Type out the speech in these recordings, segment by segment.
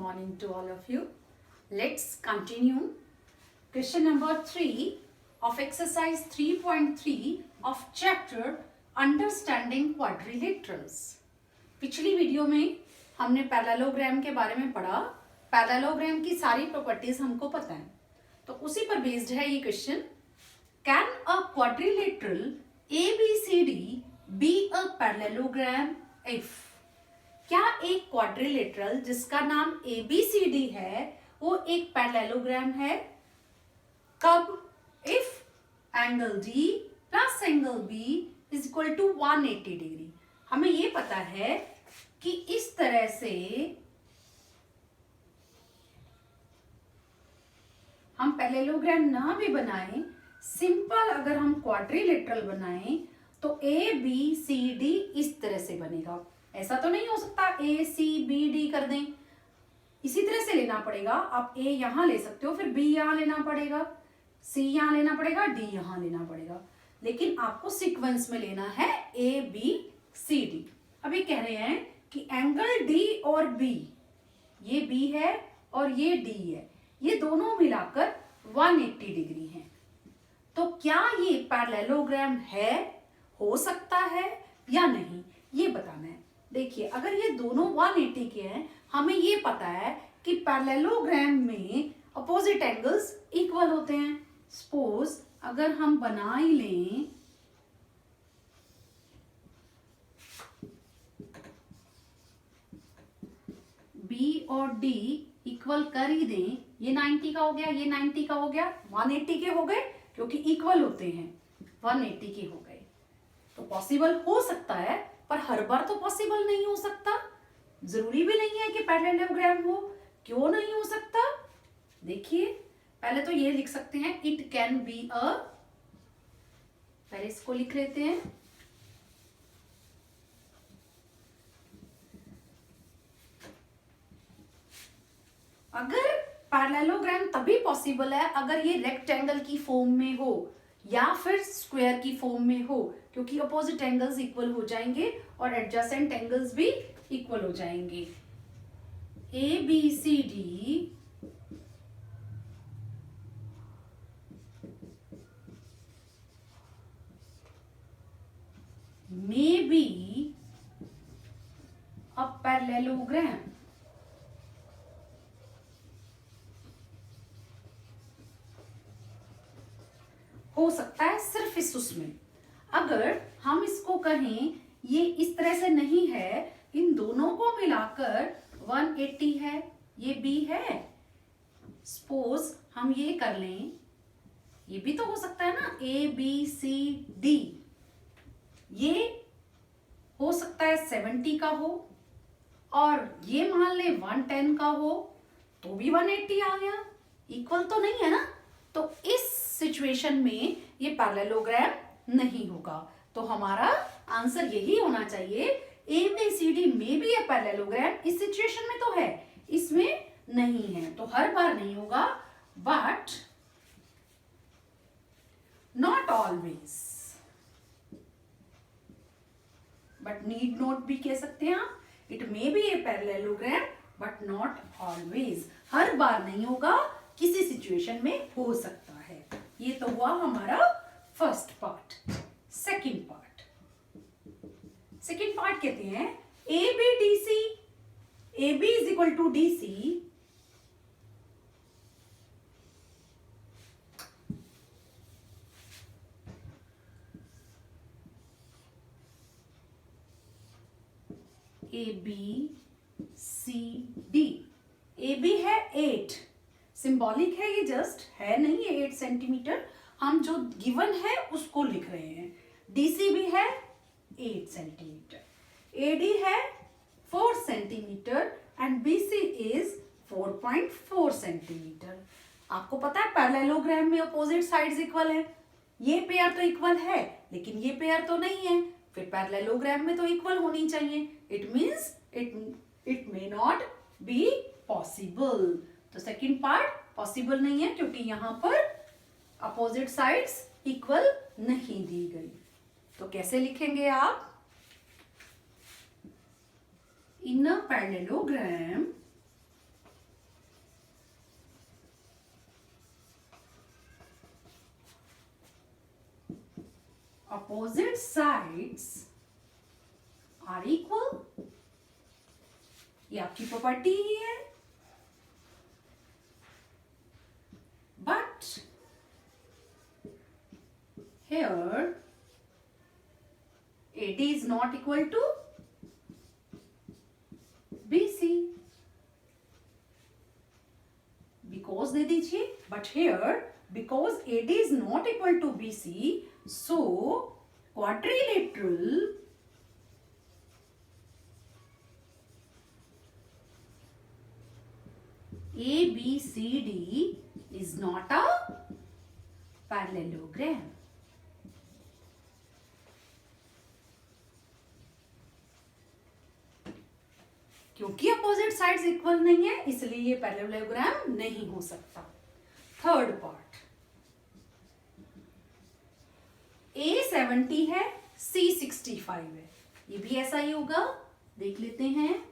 morning to all of you. Let's continue. Question number 3 of exercise 3.3 of chapter Understanding Quadrilaterals. पिछली video में हमने parallelogram के बारे में पढ़ा. पैरेललोग्राम की सारी प्रॉपर्टीज हमको पता है, तो उसी पर बेस्ड है ये question. Can a quadrilateral ABCD be a parallelogram if? क्या एक क्वाड्रिलेटरल जिसका नाम ABCD है वो एक पैरेललोग्राम है? कब? If angle D plus angle B is equal to 180 degree. हमें ये पता है कि इस तरह से हम पैरेललोग्राम ना भी बनाएं, सिंपल अगर हम क्वाड्रिलेटरल बनाएं तो ABCD इस तरह से बनेगा. ऐसा तो नहीं हो सकता ACBD कर दें, इसी तरह से लेना पड़ेगा. आप A यहां ले सकते हो, फिर B यहां लेना पड़ेगा, C यहां लेना पड़ेगा, D यहां लेना पड़ेगा, लेकिन आपको सीक्वेंस में लेना है ABCD. अभी कह रहे हैं कि एंगल D और B, ये B है और ये D है, ये दोनों मिलाकर 180 डिग्री हैं. तो क्या ये पैरेललोग्राम है, हो सकता है या नहीं, ये बताना है. देखिए, अगर ये दोनों 180 के हैं, हमें ये पता है कि पैरेललोग्राम में अपोजिट एंगल्स इक्वल होते हैं. सपोज अगर हम बना ही लें B और D इक्वल कर ही दें, ये 90 का हो गया, ये 90 का हो गया, 180 के हो गए, क्योंकि इक्वल होते हैं, 180 के हो गए. तो पॉसिबल हो सकता है, पर हर बार तो पॉसिबल नहीं हो सकता. जरूरी भी नहीं है कि पैरेललोग्राम हो. क्यों नहीं हो सकता? देखिए, पहले तो ये लिख सकते हैं इट कैन बी अ, पहले इसको लिख लेते हैं. अगर पैरेललोग्राम तभी पॉसिबल है अगर ये रेक्टेंगल की फॉर्म में हो या फिर स्क्वायर की फॉर्म में हो, क्योंकि अपोजिट एंगल्स इक्वल हो जाएंगे और एडजेसेंट एंगल्स भी इक्वल हो जाएंगे. ABCD may be a parallelogram. हो सकता है सिर्फ इस उसमें. अगर हम इसको कहें ये इस तरह से नहीं है, इन दोनों को मिलाकर 180 है, ये B है. सपोज हम ये कर लें, ये भी तो हो सकता है ना, ABCD, ये हो सकता है 70 का हो, और ये मान ले 110 का हो, तो भी 180 आ गया. इक्वल तो नहीं है ना, तो इस सिचुएशन में ये पैरेललोग्राम नहीं होगा. तो हमारा आंसर यही होना चाहिए, ABCD में भी ये पैरेललोग्राम इस सिचुएशन में तो है, इसमें नहीं है. तो हर बार नहीं होगा, but not always, but need not भी कह सकते हैं आप. It may be a parallelogram but not always. हर बार नहीं होगा, किसी सिचुएशन में हो सकता है. ये तो हुआ हमारा first part. Second part, second part कहते हैं ABDC, AB is equal to DC, ABCD. AB है 8, सिंबॉलिक है, ये जस्ट है नहीं है 8 सेंटीमीटर, हम जो गिवन है उसको लिख रहे हैं. DC भी है 8 सेंटीमीटर, AD है 4 centimetre and BC is 4.4 centimetre. आपको पता है पैरेललोग्राम में अपोजिट साइड्स इक्वल है. ये पेयर तो इक्वल है, लेकिन ये पेयर तो नहीं है, फिर पैरेललोग्राम में तो इक्वल होनी चाहिए. It means it may not be possible. तो सेकंड पार्ट पॉसिबल नहीं है, क्योंकि यहां पर अपोजिट साइड्स इक्वल नहीं दी गई. तो कैसे लिखेंगे आप? In a parallelogram opposite sides are equal, ये आपकी प्रॉपर्टी ही है, but here AD is not equal to BC, because दे दीजिए, but here because AD is not equal to BC, so quadrilateral ABCD is not a parallelogram. क्योंकि opposite sides equal नहीं है इसलिए ये parallelogram नहीं हो सकता। थर्ड पार्ट, A70 है, C65 है, ये भी ऐसा ही होगा, देख लेते हैं।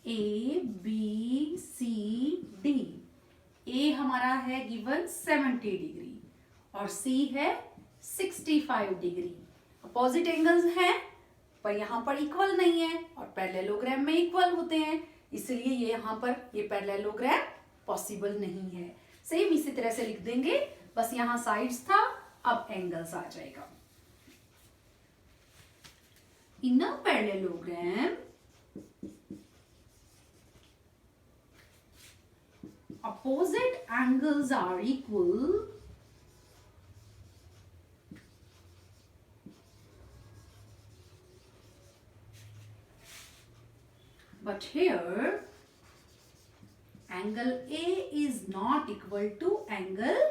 A B C D, A हमारा है गिवन 70 डिग्री और C है 65 डिग्री। अपोजिट एंगल्स हैं पर यहाँ पर इक्वल नहीं है और पैरेललोग्राम में इक्वल होते हैं, इसलिए ये यहाँ पर ये पैरेललोग्राम पॉसिबल नहीं है। सेम इसी तरह से लिख देंगे, बस यहाँ साइड्स था, अब एंगल्स आ जाएगा। In a parallelogram opposite angles are equal but here angle A is not equal to angle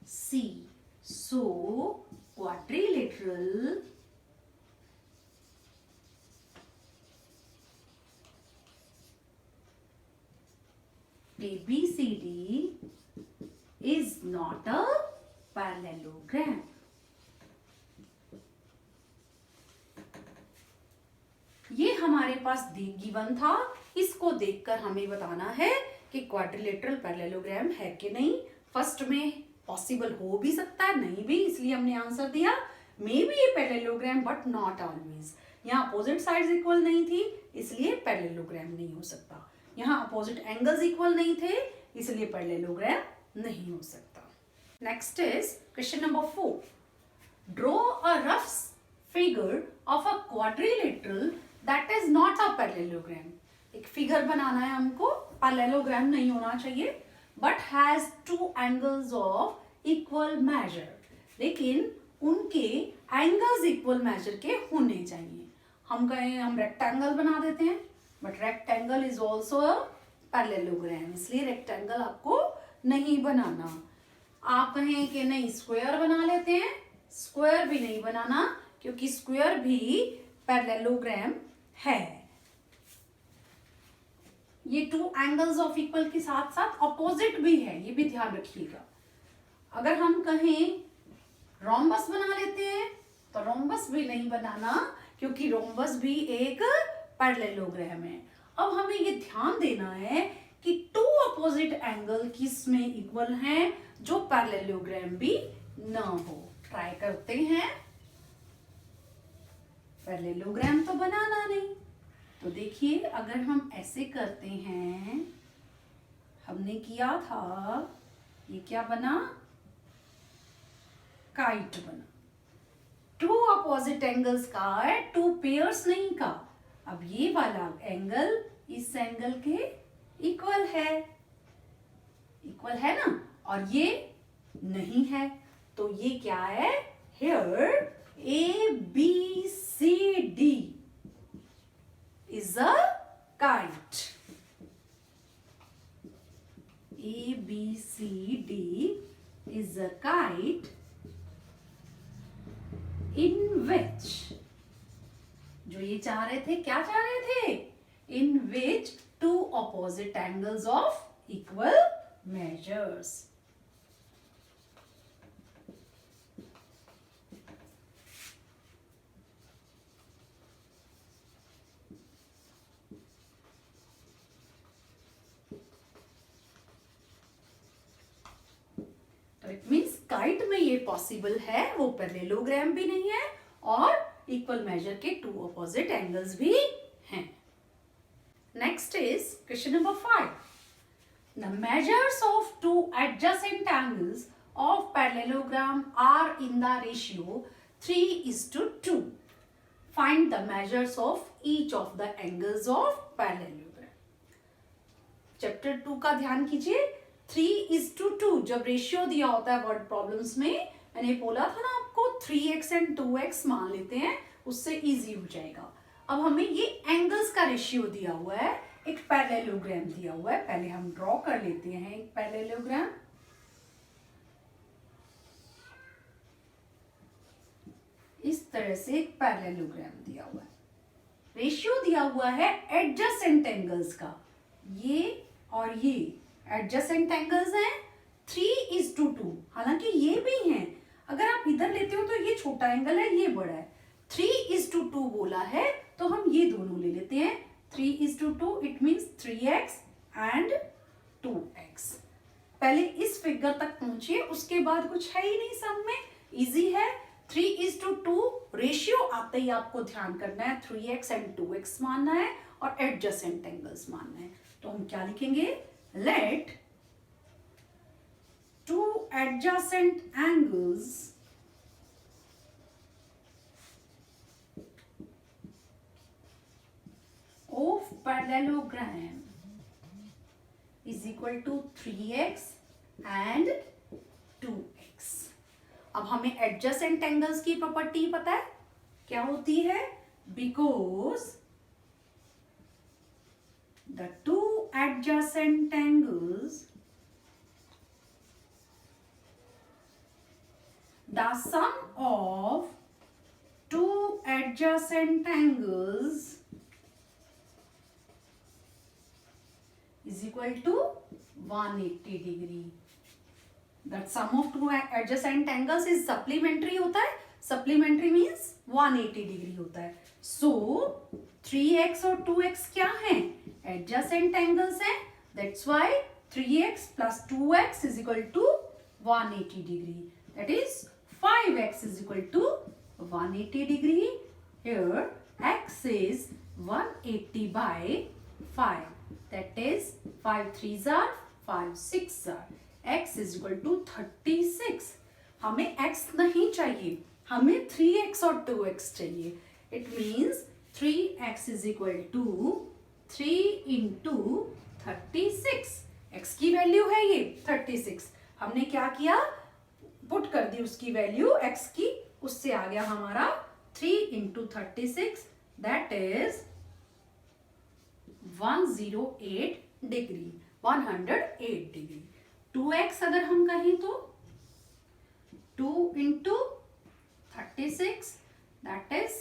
C, so quadrilateral ABCD is not a parallelogram. ये हमारे पास गिवन था, इसको देखकर हमें बताना है कि क्वाड्रिलेटरल पैरेललोग्राम है कि नहीं। फर्स्ट में पॉसिबल हो भी सकता है, नहीं भी, इसलिए हमने आंसर दिया मे be a parallelogram but not always. यहाँ अपोजिट साइड्स इक्वल नहीं थी इसलिए पैरेललोग्राम नहीं हो सकता, यहाँ अपोजिट एंगल्स इक्वल नहीं थे इसलिए पैरेललोग्राम नहीं हो सकता। Next is question number 4, draw a rough figure of a quadrilateral that is not a parallelogram. एक फिगर बनाना है हमको, पैरेललोग्राम नहीं होना चाहिए, but has two angles of equal major, लेकिन उनके एंगल्स इक्वल मेजर के होने चाहिए। हम कहें हम रेक्टेंगल बना देते हैं, but rectangle is also a parallelogram, इसलिए रेक्टेंगल आपको नहीं बनाना। आप कहें कि नहीं स्क्वायर बना लेते हैं, स्क्वायर भी नहीं बनाना क्योंकि स्क्वायर भी पैरेललोग्राम है। ये टू एंगल्स ऑफ इक्वल के साथ साथ अपोजिट भी है, ये भी ध्यान रखिएगा। अगर हम कहें रोम्बस बना लेते हैं तो रोम्बस भी नहीं बनाना क्योंकि रोम्बस भी एक पैरेललोग्राम है। अब हमें ये ध्यान देना है कि टू अपोजिट एंगल किस में इक्वल हैं जो पैरेललोग्राम भी ना हो। ट्राई करते हैं, पैरेललोग्राम तो बनाना नहीं, तो देखिए अगर हम ऐसे करते हैं, हमने किया था ये क्या बना, काइट बना। टू अपोजिट एंगल्स का है, टू पेयर्स नहीं का। अब ये वाला एंगल इस एंगल के इक्वल है ना, और ये नहीं है, तो ये क्या है, here ABCD is a kite. ABCD is a kite in which, जो ये चाह रहे थे, क्या चाह रहे थे, in which two opposite angles of equal measures. तो इट मीन्स काइट में ये पॉसिबल है वो पैरेललोग्राम भी नहीं है और इक्वल मेजर के टू अपोजिट एंगल्स भी हैं। Next is question number 5. The measures of two adjacent angles of parallelogram are in the ratio 3:2. Find the measures of each of the angles of parallelogram. Chapter 2 का ध्यान कीजिए, 3:2 जब ratio दिया होता है word problems में, मैंने बोला था ना आपको 3x एंड 2x मान लेते हैं, उससे इजी हो जाएगा। अब हमें ये एंगल्स का रेशियो दिया हुआ है, एक पैरेललोग्राम दिया हुआ है। पहले हम ड्रॉ कर लेते हैं एक पैरेललोग्राम। इस तरह से एक पैरेललोग्राम दिया हुआ है, रेशियो दिया हुआ है एडजेसेंट एंगल्स का, ये और ये एडजेसेंट एंगल्स हैं 3:2। हालांकि ये भी हैं, अगर आप इधर लेते हो तो ये छोटा एंगल है, ये बड़ा है। 3:2 बोला है तो हम ये दोनों ले लेते हैं। 3:2 it means 3x and 2x। पहले इस फिगर तक पहुंचिए, उसके बाद कुछ है ही नहीं, सब में इजी है। 3:2 रेशियो आते ही आपको ध्यान करना है 3x एंड 2x मानना है और एडजेसेंट एंगल्स मानना है। तो हम क्या लिखेंगे, let two adjacent angles of parallelogram is equal to 3x and 2x। अब हमें एडजेसेंट एंगल्स की प्रॉपर्टी पता है क्या होती है, because the two adjacent angles the sum of two adjacent angles is equal to 180 degree. That sum of two adjacent angles is supplementary होता है, supplementary means 180 degree होता है। So 3x और 2x क्या हैं, adjacent angles हैं, that's why 3x plus 2x is equal to 180 degree, that is 5x is equal to 180 degree. Here x is 180 by 5, that is 5 3s are 5 6s are, x is equal to 36। हमें x नहीं चाहिए, हमें 3x और 2x चाहिए। It means 3x is equal to 3 into 36। x की value है ये 36, हमने क्या किया, पुट कर दी उसकी वैल्यू x की, उससे आ गया हमारा 3 into 36, that is 108 degree, 108 degree. 2x अगर हम कहें तो 2 into 36, that is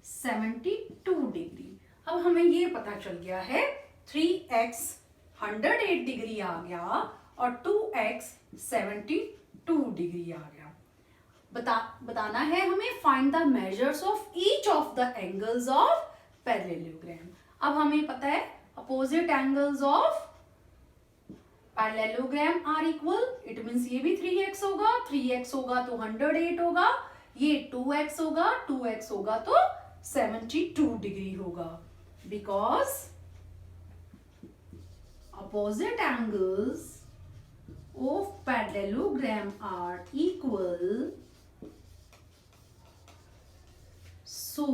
72 डिग्री। अब हमें ये पता चल गया है 3x 108 डिग्री आ गया और 2x 72 डिग्री आ गया। बताना है हमें find the measures of each of the angles of parallelogram. अब हमें पता है opposite angles of parallelogram are equal, it means ये भी 3x होगा, 3x होगा तो 108 होगा, ये 2x होगा, 2x होगा तो 72 डिग्री होगा, because opposite angles of parallelogram are equal, so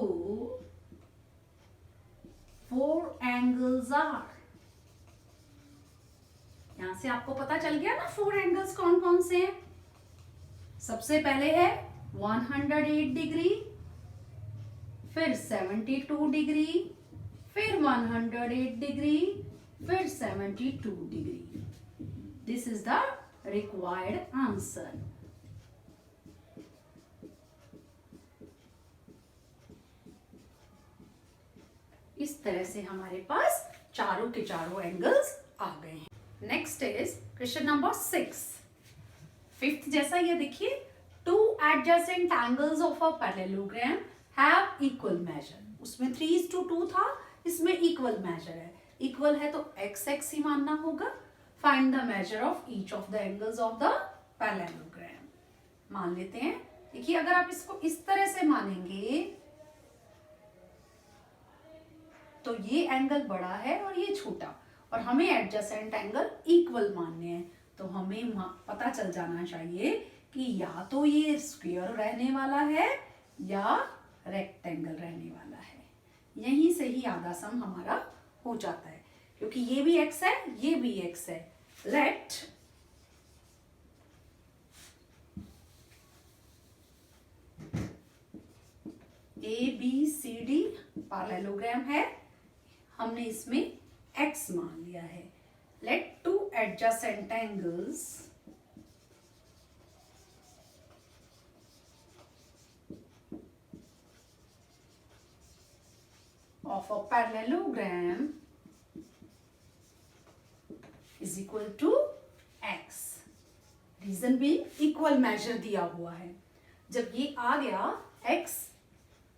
4 angles are। यहां से आपको पता चल गया ना 4 एंगल्स कौन कौन से हैं। सबसे पहले है 108 डिग्री, फिर 72 डिग्री, फिर 108 डिग्री, फिर 72 degree. This is the required answer. इस तरह से हमारे पास चारों के चारों एंगल्स आ गए हैं। Next is question number 6। Fifth जैसा ये देखिए, to adjacent angles of a parallelogram have equal major. उसमें 3:2 था, इसमें इक्वल मेजर है। इक्वल है तो x x ही मानना होगा। Find the measure of each of the angles of the parallelogram. मान लेते हैं, देखिए अगर आप इसको इस तरह से मानेंगे तो ये एंगल बड़ा है और ये छोटा, और हमें एडजेसेंट एंगल इक्वल मानने हैं, तो हमें पता चल जाना चाहिए कि या तो ये स्क्वायर रहने वाला है या रेक्टेंगल रहने वाला है। यहीं से ही आधा सम हमारा हो जाता है, क्योंकि ये भी x है, ये भी x है। लेट ABCD पैरेललोग्राम है, हमने इसमें x मान लिया है। Let two adjacent angles of a parallelogram is equal to x। Reason भी इक्वल मेजर दिया हुआ है। जब ये आ गया x,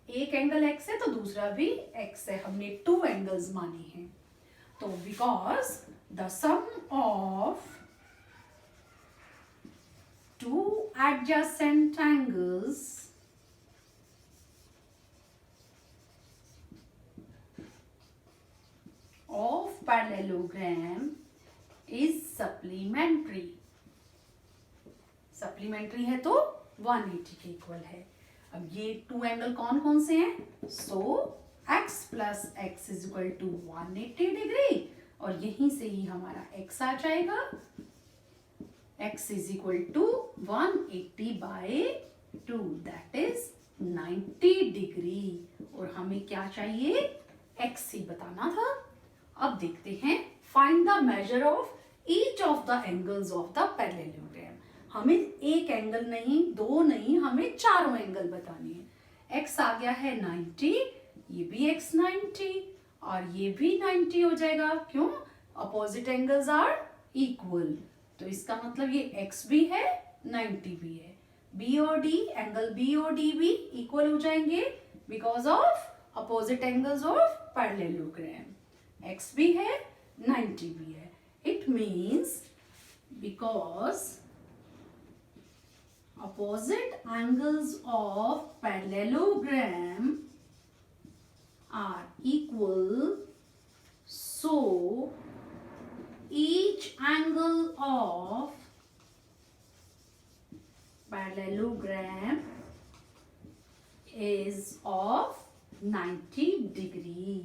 एक एंगल x है तो दूसरा भी x है, हमने 2 एंगल्स माने हैं। तो because the sum of 2 adjacent angles of parallelogram is supplementary। Supplementary है तो 180 के इक्वल है। अब ये 2 एंगल कौन कौन से हैं? So x plus x is equal to 180 degree, और यहीं से ही हमारा x आ जाएगा। x is equal to 180 by 2 that is 90 degree, और हमें क्या चाहिए? x ही बताना था। अब देखते हैं, find the measure of each of the angles of the parallelogram. हमें एक एंगल नहीं, 2 नहीं, हमें चारों एंगल बताने हैं। x आ गया है 90, ये भी x 90 और ये भी 90 हो जाएगा। क्यों? अपोजिट एंगल्स आर इक्वल, तो इसका मतलब ये x भी है 90 भी है। b और d, एंगल b और d भी इक्वल हो जाएंगे because of opposite angles of parallelogram. x भी है 90 भी है। It means because opposite angles of parallelogram are equal, so each angle of parallelogram is of 90 degree।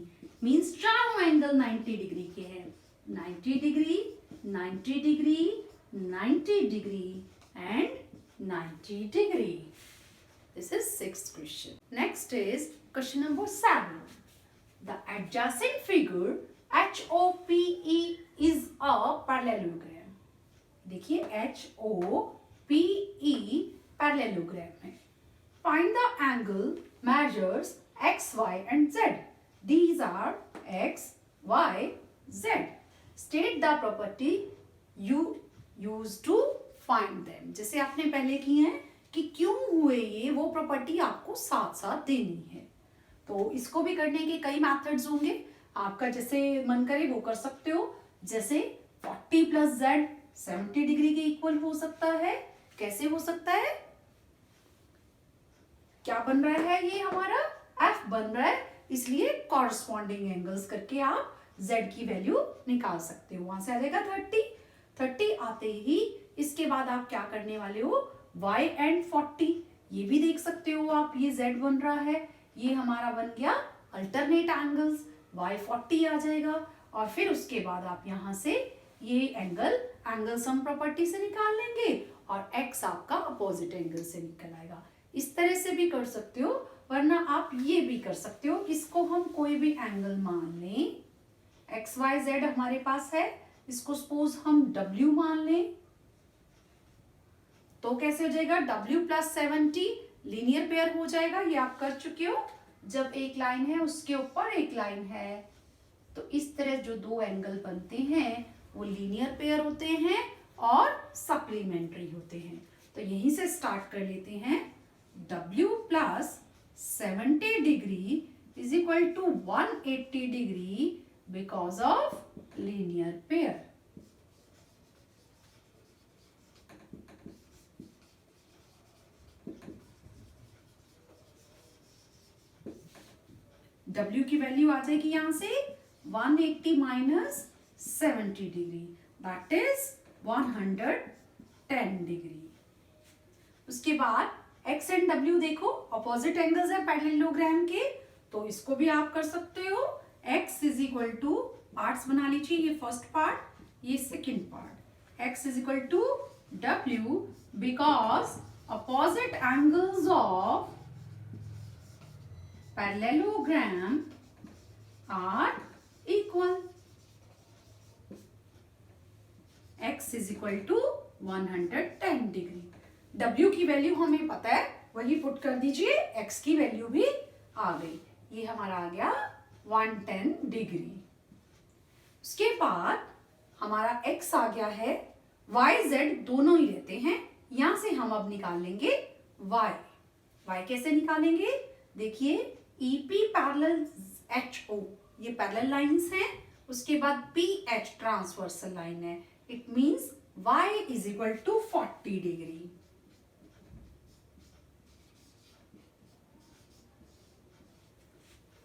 Means चारों एंगल 90 डिग्री के हैं। 90 degree, 90 degree, 90 degree and 90 degree। This is 6th question. Next is question number 7. The adjacent figure HOPE is a parallelogram। देखिए HOPE parallelogram है। Find the angle measures x, y and z। These are x, y, z। State the property you use to find them. जैसे आपने पहले की है कि क्यों हुए ये, वो प्रॉपर्टी आपको साथ साथ देनी है। तो इसको भी करने के कई मेथड्स होंगे, आपका जैसे मन करे वो कर सकते हो। जैसे 40 प्लस z 70 डिग्री के इक्वल हो सकता है। कैसे हो सकता है? क्या बन रहा है? ये हमारा f बन रहा है, इसलिए कॉरस्पॉन्डिंग एंगल्स करके आप z की वैल्यू निकाल सकते हो। वहां से आ जाएगा 30 आते ही इसके बाद आप क्या करने वाले हो? y एंड 40 ये भी देख सकते हो आप। ये z बन रहा है, ये हमारा बन गया अल्टरनेट एंगल्स, y 40 आ जाएगा। और फिर उसके बाद आप यहाँ से ये एंगल सम प्रॉपर्टी से निकाल लेंगे और x आपका अपोजिट एंगल से निकल आएगा। इस तरह से भी कर सकते हो, वरना आप ये भी कर सकते हो। इसको हम कोई भी एंगल मान लें, x y z हमारे पास है, इसको सपोज हम w मान लें, तो कैसे हो जाएगा? w प्लस 70 लीनियर पेयर हो जाएगा। ये आप कर चुके हो। जब एक लाइन है उसके ऊपर एक लाइन है, तो इस तरह जो 2 एंगल बनते हैं वो लीनियर पेयर होते हैं और सप्लीमेंट्री होते हैं। तो यहीं से स्टार्ट कर लेते हैं। w plus 70 degree is equal to 180 degree because of linear pair. W की वैल्यू आ जाएगी यहां से 180 minus 70 degree, that is 110 degree. उसके बाद x एंड w देखो अपोजिट एंगल्स है पैरेललोग्राम के, तो इसको भी आप कर सकते हो। x is equal to, parts बना लीजिए, ये फर्स्ट पार्ट, ये second part. x is equal to w because opposite angles of parallelogram are equal. x is equal to 110 degree. W की वैल्यू हमें पता है, वही पुट कर दीजिए, x की वैल्यू भी आ गई, ये हमारा आ गया 110 डिग्री। उसके बाद हमारा x आ गया है, y z दोनों ही रहते हैं, यहां से हम अब निकाल लेंगे y कैसे निकालेंगे? देखिए EP पैरेलल HO, ये पैरेलल लाइंस हैं, उसके बाद PH ट्रांसवर्सल लाइन है, it means y is equal to 40 degree.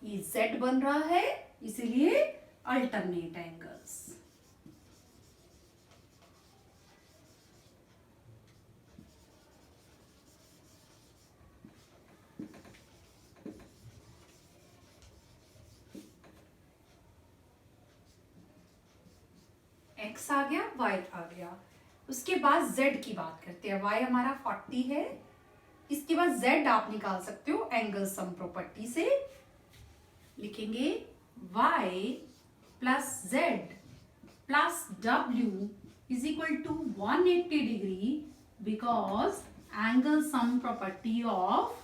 ये z बन रहा है, इसीलिए अल्टरनेट एंगल्स। x आ गया, y आ गया। उसके बाद z की बात करते हैं, y हमारा 40 है, इसके बाद z आप निकाल सकते हो एंगल सम प्रॉपर्टी से, लिखेंगे y plus z plus w is equal to 180 degree because angle sum property of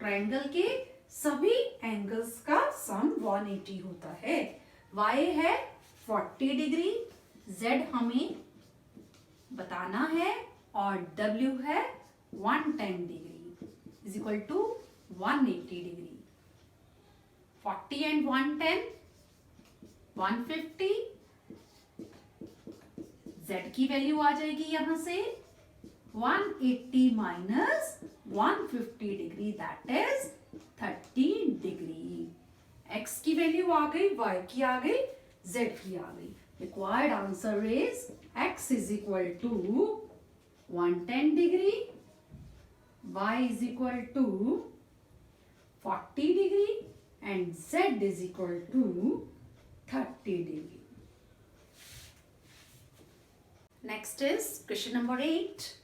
triangle के सभी एंगल्स का सम 180 होता है। y है 40 डिग्री, z हमें बताना है, और w है 110 degree is equal to 180 degree. 40 and 110 150, z की वैल्यू आ जाएगी यहां से 180 minus 150 degree, that is 30 degree. x की वैल्यू आ गई, y की आ गई, z की आ गई। Required answer is x is equal to 110 degree, y is equal to 40 degree and z is equal to 30 degree. Next is question number 8.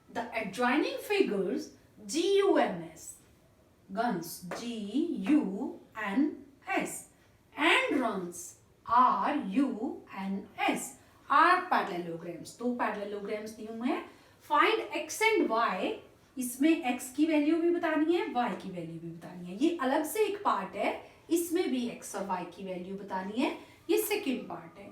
The adjoining figures GUNS, guns GUNS and runs RUNS are parallelograms। दो parallelograms दिए हुए हैं। Find x and y, इसमें x की value भी बतानी है, y की वैल्यू भी बतानी है। ये अलग से एक पार्ट है, इसमें भी x और y की वैल्यू बतानी है, ये सेकेंड पार्ट है।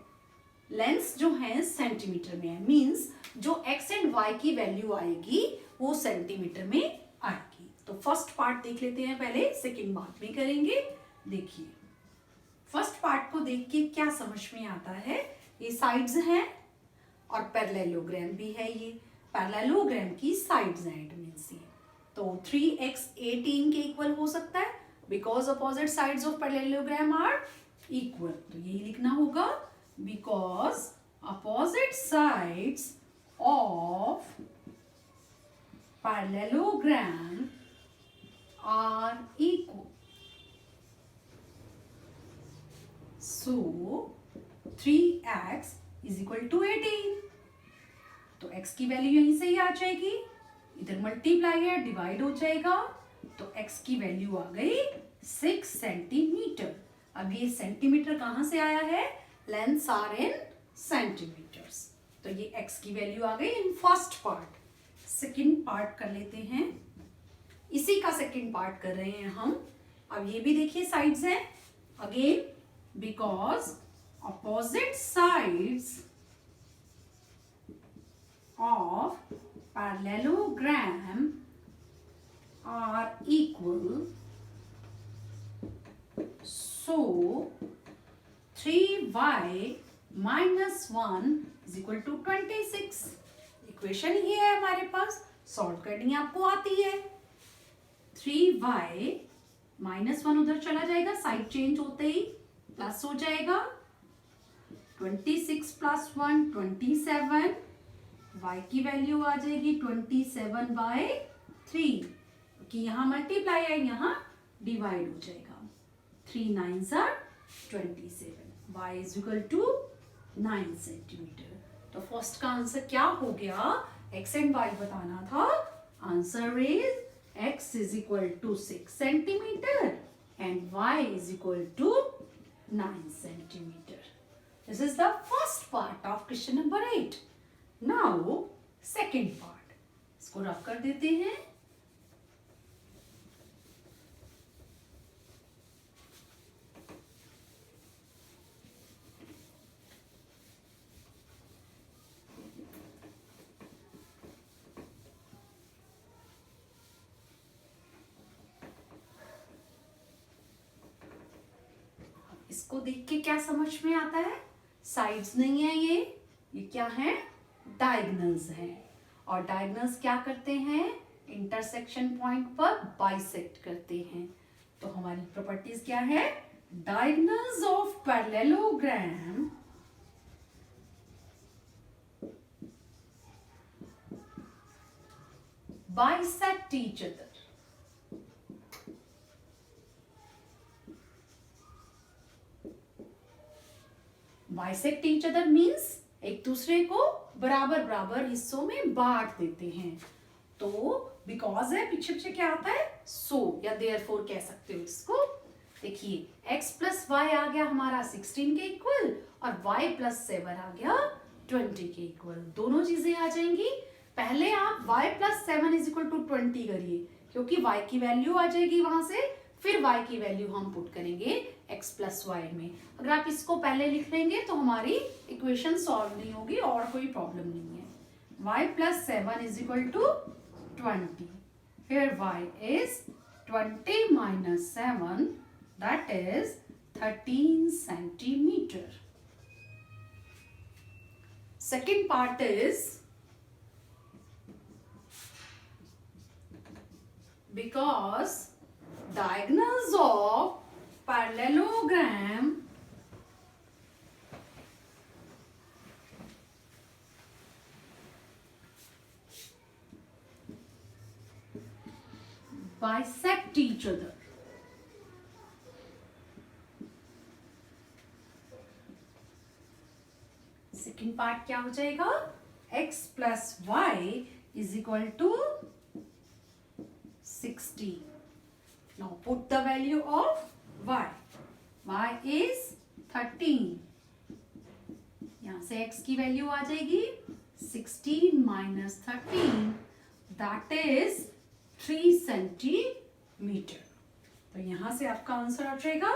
लेंस जो है सेंटीमीटर में है, मींस जो x एंड y की वैल्यू आएगी वो सेंटीमीटर में आएगी। तो फर्स्ट पार्ट देख लेते हैं पहले, सेकेंड बाद में करेंगे। देखिए फर्स्ट पार्ट को देख के क्या समझ में आता है, ये साइड्स हैं और पैरेललोग्राम भी है, ये पैरेललोग्राम की साइड्स हैं, इट मींस ये। तो 3x 18 के इक्वल हो सकता है because opposite sides of parallelogram are equal. तो यही लिखना होगा, because opposite sides of parallelogram are equal, so 3x is equal to 18। तो x की वैल्यू यहीं से ही आ जाएगी, इधर मल्टीप्लाई है, डिवाइड हो जाएगा, तो x की वैल्यू आ गई 6 सेंटीमीटर। अब ये सेंटीमीटर कहां से आया है, लेंस आर इन सेंटीमीटर्स, तो ये x की वैल्यू आ गई in first part. Second part कर लेते हैं, इसी का सेकेंड पार्ट कर रहे हैं हम। अब ये भी देखिए साइड्स हैं, again because opposite sides of parallelogram are equal, so 3y minus 1 is equal to 26। एक इक्वेशन ही है हमारे पास, सॉल्व करनी आपको आती है। 3y -1 उधर चला जाएगा, साइड चेंज होते ही प्लस हो जाएगा। 26 + 1 27, y की वैल्यू आ जाएगी 27/3, क्योंकि यहाँ मल्टीप्लाई है, यहाँ डिवाइड हो जाएगा। 3 9s are 27, y is equal to 9 centimetre. तो फर्स्ट का आंसर क्या हो गया, x एंड y बताना था। Answer is x is equal to 6 centimeter and y is equal to 9 centimeter. This is the first part of question number 8. Now second part. इसको rough कर देते हैं। इसको देख के क्या समझ में आता है, साइड्स नहीं है ये क्या है, डायगोनल्स हैं। और डायगोनल्स क्या करते हैं, इंटरसेक्शन पॉइंट पर बाइसेक्ट करते हैं। तो हमारी प्रॉपर्टीज क्या है, diagonals of parallelogram bisect each other. Bisect each other means एक दूसरे को बराबर बराबर हिस्सों में बांट देते हैं। तो बिकॉज है, पीछे पीछे क्या आता है, सो या देयरफॉर कह सकते हो इसको। देखिए x + y आ गया हमारा 16 के इक्वल और y + 7 आ गया 20 के इक्वल। दोनों चीजें आ जाएंगी। पहले आप y + 7 = 20 करिए, क्योंकि y की वैल्यू आ जाएगी वहां से, फिर y की वैल्यू हम पुट करेंगे x + y में। अगर आप इसको पहले लिख लेंगे तो हमारी इक्वेशन सॉल्व नहीं होगी और कोई प्रॉब्लम नहीं है। y + 7 = 20। Here y is 20 - 7, that is 13 centimeter. Second part is because diagonals of parallelogram bisect each other. Second part क्या हो जाएगा, x + y = 60. Now put the value of y. y is 13. यहां से x की value आ जाएगी 16 - 13, that is 3 centimetre. तो यहां से आपका आंसर आ जाएगा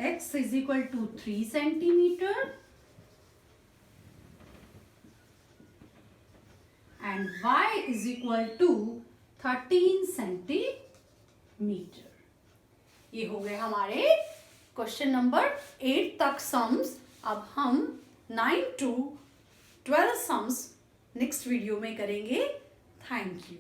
x = 3 centimetre and y = 13 centimetre. ये हो गए हमारे क्वेश्चन नंबर 8 तक सम्स। अब हम 9 to 12 सम्स नेक्स्ट वीडियो में करेंगे। Thank you.